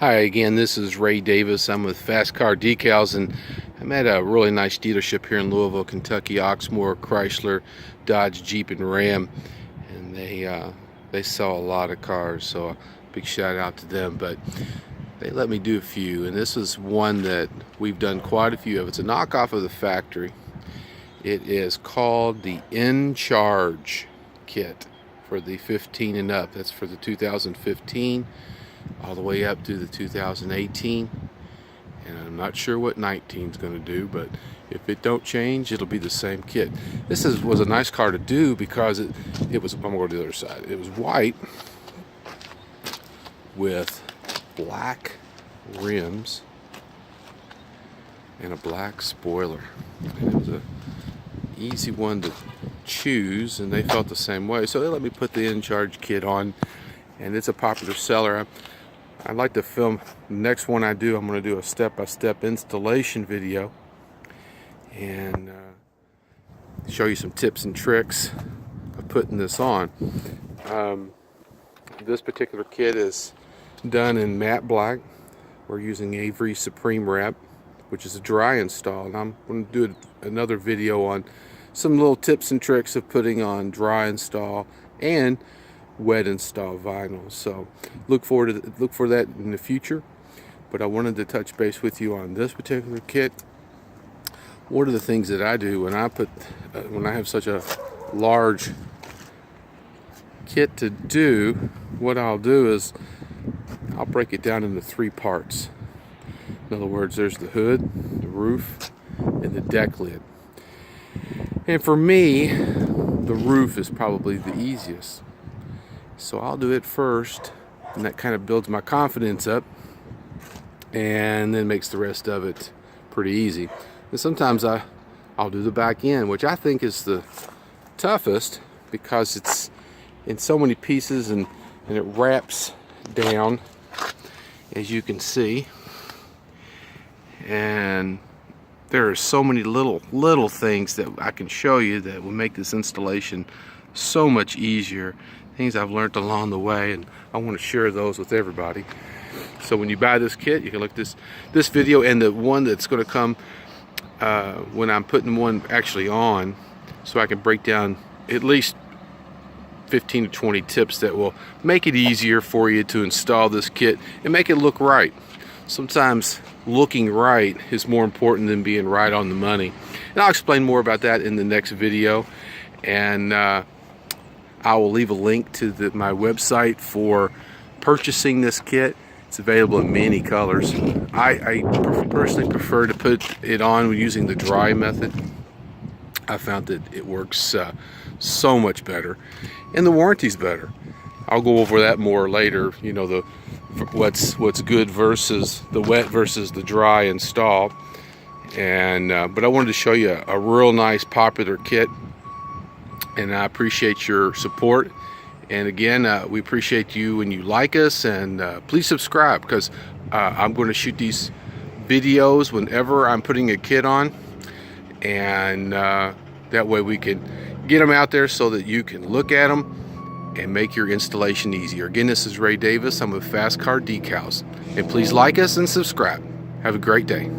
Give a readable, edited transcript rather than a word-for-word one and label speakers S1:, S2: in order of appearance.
S1: Hi again, this is Ray Davis. I'm with Fast Car Decals, and I'm at a really nice dealership here in Louisville, Kentucky, Oxmoor, Chrysler, Dodge, Jeep, and Ram. And they sell a lot of cars, so a big shout out to them. But they let me do a few, and this is one that we've done quite a few of. It's a knockoff of the factory. It is called the In Charge kit for the 15 and up. That's for the 2015 all the way up to the 2018, and I'm not sure what 19 is going to do, but if it don't change, it'll be the same kit. This was a nice car to do because it was, I'm going to go to the other side. It was white with black rims and a black spoiler, and it was a easy one to choose, and they felt the same way, so they let me put the In Charge kit on, and it's a popular seller. I'd like to film the next one I do. I'm going to do a step-by-step installation video and show you some tips and tricks of putting this on. This particular kit is done in matte black. We're using Avery Supreme Wrap, which is a dry install, and I'm going to do another video on some little tips and tricks of putting on dry install and wet install vinyl. So look for that in the future. But I wanted to touch base with you on this particular kit. One of the things that I do when I have such a large kit to do, what I'll do is I'll break it down into three parts. In other words, there's the hood, the roof, and the deck lid. And for me, the roof is probably the easiest. So I'll do it first, and that kind of builds my confidence up, and then makes the rest of it pretty easy. And sometimes I'll do the back end, which I think is the toughest because it's in so many pieces, and it wraps down, as you can see. And there are so many little things that I can show you that will make this installation so much easier. Things I've learned along the way, and I want to share those with everybody. So when you buy this kit, you can look this video and the one that's going to come when I'm putting one actually on, so I can break down at least 15 to 20 tips that will make it easier for you to install this kit and make it look right. Sometimes looking right is more important than being right on the money, and I'll explain more about that in the next video. And I will leave a link to my website for purchasing this kit. It's available in many colors. I personally prefer to put it on using the dry method. I found that it works so much better, and the warranty's better. I'll go over that more later. You know, what's good versus the wet versus the dry install. And but I wanted to show you a real nice popular kit. And I appreciate your support. And again, we appreciate you when you like us, and please subscribe, because I'm going to shoot these videos whenever I'm putting a kit on, and that way we can get them out there so that you can look at them and make your installation easier. Again, this is Ray Davis. I'm with Fast Car Decals, and please like us and subscribe. Have a great day.